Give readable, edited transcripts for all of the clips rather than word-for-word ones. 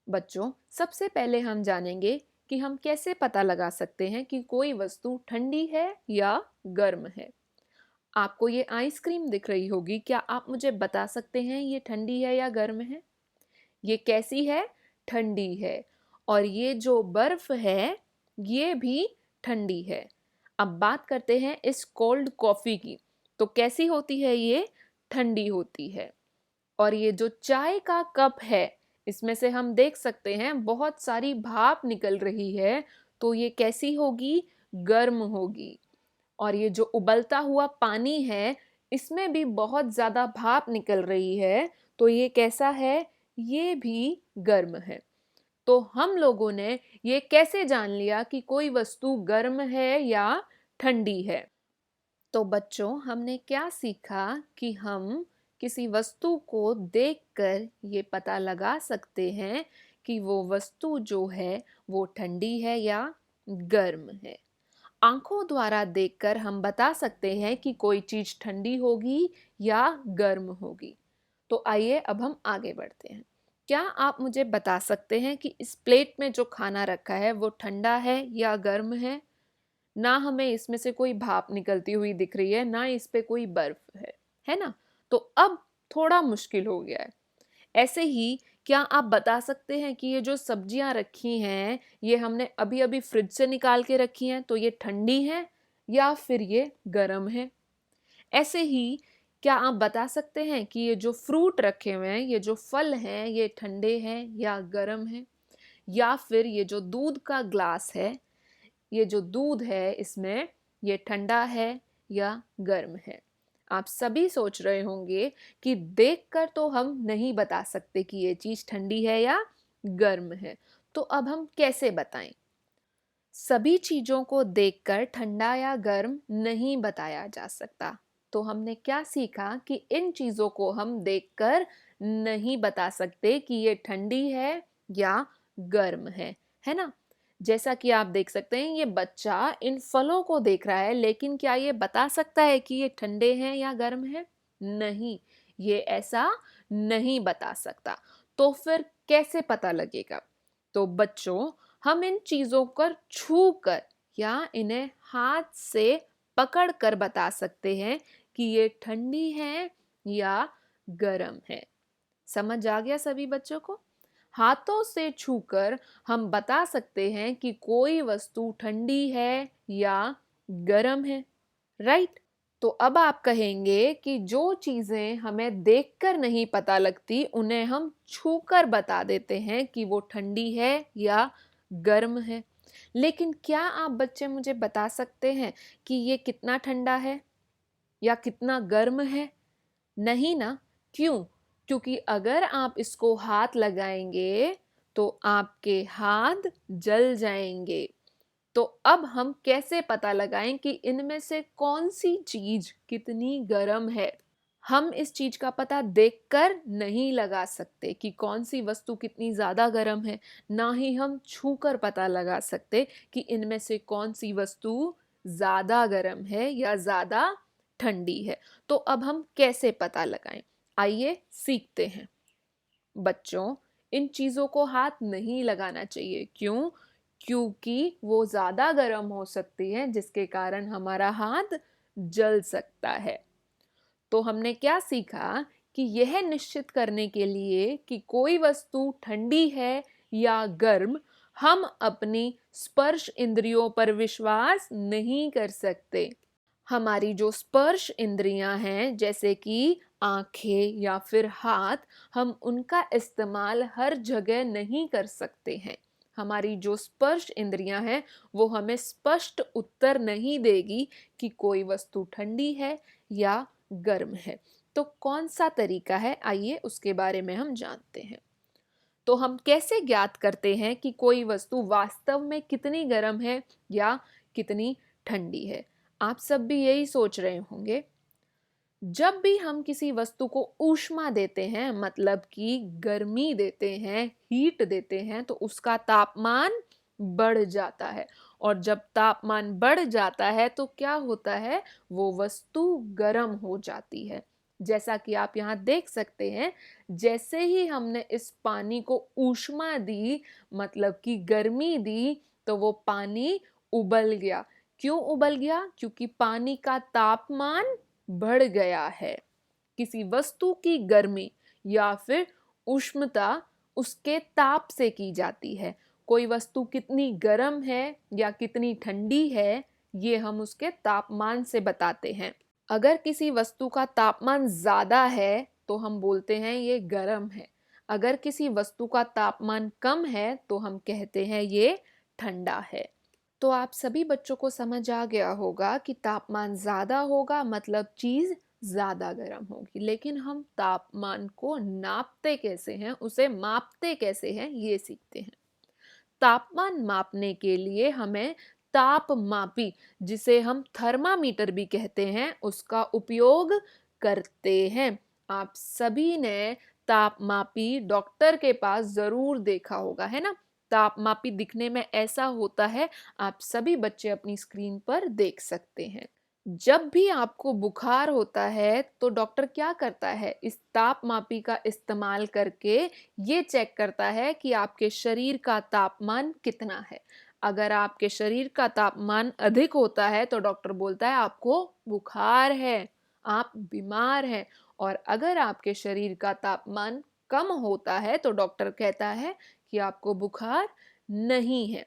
बच्चों, सबसे पहले हम जानेंगे कि हम कैसे पता लगा सकते हैं कि कोई वस्तु ठंडी है या गर्म है। आपको ये आइसक्रीम दिख रही होगी, क्या आप मुझे बता सकते हैं ये ठंडी है या गर्म है? ये कैसी है? ठंडी है। और ये जो बर्फ है, ये भी ठंडी है। अब बात करते हैं इस कोल्ड कॉफी की। तो कैसी होती है ये? ठंडी होती है। और ये जो चाय का कप है, इसमें से हम देख सकते हैं बहुत सारी भाप निकल रही है, तो ये कैसी होगी? गर्म होगी। और ये जो उबलता हुआ पानी है, इसमें भी बहुत ज़्यादा भाप निकल रही है, तो ये कैसा है? ये भी गर्म है। तो हम लोगों ने ये कैसे जान लिया कि कोई वस्तु गर्म है या ठंडी है? तो बच्चों, हमने क्या सीखा कि हम किसी वस्तु को देखकर ये पता लगा सकते हैं कि वो वस्तु जो है वो ठंडी है या गर्म है। आंखों द्वारा देखकर हम बता सकते हैं कि कोई चीज ठंडी होगी या गर्म होगी। तो आइए अब हम आगे बढ़ते हैं। क्या आप मुझे बता सकते हैं कि इस प्लेट में जो खाना रखा है वो ठंडा है या गर्म ना हमें इसमें से कोई भाप निकलती हुई दिख रही है, ना इस पे कोई बर्फ है ना? तो अब थोड़ा मुश्किल हो गया है। ऐसे ही क्या आप बता सकते हैं कि ये जो सब्जियां रखी हैं, ये हमने अभी अभी फ्रिज से निकाल के रखी हैं, तो ये ठंडी हैं या फिर ये गर्म है? ऐसे ही क्या आप बता सकते हैं कि ये जो फ्रूट रखे हुए हैं, ये जो फल हैं, ये ठंडे हैं या गर्म हैं? या फिर ये जो दूध का ग्लास है, ये जो दूध है इसमें, ये ठंडा है या गर्म है? आप सभी सोच रहे होंगे कि देखकर तो हम नहीं बता सकते कि ये चीज ठंडी है या गर्म है। तो अब हम कैसे बताएं? सभी चीजों को देखकर ठंडा या गर्म नहीं बताया जा सकता। तो हमने क्या सीखा कि इन चीजों को हम देखकर नहीं बता सकते कि ये ठंडी है या गर्म है ना? जैसा कि आप देख सकते हैं, ये बच्चा इन फलों को देख रहा है, लेकिन क्या ये बता सकता है कि ये ठंडे हैं या गर्म है? नहीं, ये ऐसा नहीं बता सकता। तो फिर कैसे पता लगेगा? तो बच्चों, हम इन चीजों को छू कर या इन्हें हाथ से पकड़ कर बता सकते हैं कि ये ठंडी है या गर्म है। समझ आ गया सभी बच्चों को? हाथों से छूकर हम बता सकते हैं कि कोई वस्तु ठंडी है या गर्म है, राइट? तो अब आप कहेंगे कि जो चीजें हमें देखकर नहीं पता लगती, उन्हें हम छूकर बता देते हैं कि वो ठंडी है या गर्म है। लेकिन क्या आप बच्चे मुझे बता सकते हैं कि ये कितना ठंडा है या कितना गर्म है? नहीं ना? क्यों? क्योंकि अगर आप इसको हाथ लगाएंगे तो आपके हाथ जल जाएंगे। तो अब हम कैसे पता लगाएं कि इनमें से कौन सी चीज कितनी गर्म है? हम इस चीज का पता देखकर नहीं लगा सकते कि कौन सी वस्तु कितनी ज्यादा गर्म है, ना ही हम छूकर पता लगा सकते कि इनमें से कौन सी वस्तु ज्यादा गर्म है या ज्यादा ठंडी है। तो अब हम कैसे पता लगाएं? आइए सीखते हैं। बच्चों, इन चीजों को हाथ नहीं लगाना चाहिए। क्यों? क्योंकि वो ज्यादा गर्म हो सकती है, जिसके कारण हमारा हाथ जल सकता है। तो हमने क्या सीखा कि यह निश्चित करने के लिए कि कोई वस्तु ठंडी है या गर्म, हम अपनी स्पर्श इंद्रियों पर विश्वास नहीं कर सकते। हमारी जो स्पर्श इंद्रियां हैं, जैसे कि आंखें या फिर हाथ, हम उनका इस्तेमाल हर जगह नहीं कर सकते हैं। हमारी जो स्पर्श इंद्रियां हैं, वो हमें स्पष्ट उत्तर नहीं देगी कि कोई वस्तु ठंडी है या गर्म है। तो कौन सा तरीका है, आइए उसके बारे में हम जानते हैं। तो हम कैसे ज्ञात करते हैं कि कोई वस्तु वास्तव में कितनी गर्म है या कितनी ठंडी है? आप सब भी यही सोच रहे होंगे। जब भी हम किसी वस्तु को ऊष्मा देते हैं, मतलब कि गर्मी देते हैं, हीट देते हैं, तो उसका तापमान बढ़ जाता है। और जब तापमान बढ़ जाता है तो क्या होता है? वो वस्तु गर्म हो जाती है। जैसा कि आप यहाँ देख सकते हैं, जैसे ही हमने इस पानी को ऊष्मा दी, मतलब कि गर्मी दी, तो वो पानी उबल गया। क्यों उबल गया? क्योंकि पानी का तापमान बढ़ गया है। किसी वस्तु की गर्मी या फिर उष्णता उसके ताप से की जाती है। कोई वस्तु कितनी गर्म है या कितनी ठंडी है, ये हम उसके तापमान से बताते हैं। अगर किसी वस्तु का तापमान ज़्यादा है तो हम बोलते हैं ये गर्म है। अगर किसी वस्तु का तापमान कम है तो हम कहते हैं ये ठंडा है। तो आप सभी बच्चों को समझ आ गया होगा कि तापमान ज़्यादा होगा मतलब चीज़ ज़्यादा गर्म होगी। लेकिन हम तापमान को नापते कैसे हैं, उसे मापते कैसे हैं, ये सीखते हैं। तापमान मापने के लिए हमें तापमापी, जिसे हम थर्मामीटर भी कहते हैं, उसका उपयोग करते हैं। आप सभी ने तापमापी डॉक्टर के पास जरूर देखा होगा, है ना? तापमापी दिखने में ऐसा होता है, आप सभी बच्चे अपनी स्क्रीन पर देख सकते हैं। जब भी आपको बुखार होता है तो डॉक्टर क्या करता है? इस तापमापी का इस्तेमाल करके ये चेक करता है कि आपके शरीर का तापमान कितना है। अगर आपके शरीर का तापमान अधिक होता है तो डॉक्टर बोलता है आपको बुखार है, आप बीमार हैं। और अगर आपके शरीर का तापमान कम होता है तो डॉक्टर कहता है कि आपको बुखार नहीं है।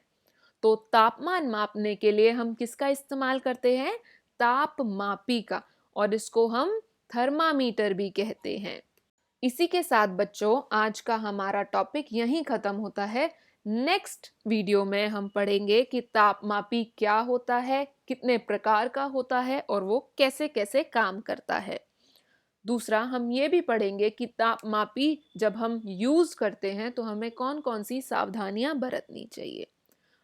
तो तापमान मापने के लिए हम किसका इस्तेमाल करते हैं? तापमापी का। और इसको हम थर्मामीटर भी कहते हैं। इसी के साथ बच्चों, आज का हमारा टॉपिक यहीं खत्म होता है। नेक्स्ट वीडियो में हम पढ़ेंगे कि तापमापी क्या होता है, कितने प्रकार का होता है और वो कैसे कैसे काम करता है। दूसरा, हम ये भी पढ़ेंगे कि तापमापी जब हम यूज करते हैं तो हमें कौन कौन सी सावधानियां बरतनी चाहिए।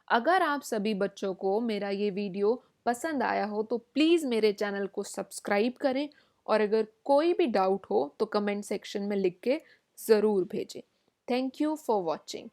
अगर आप सभी बच्चों को मेरा ये वीडियो पसंद आया हो तो प्लीज़ मेरे चैनल को सब्सक्राइब करें, और अगर कोई भी डाउट हो तो कमेंट सेक्शन में लिख के ज़रूर भेजें। Thank you for watching.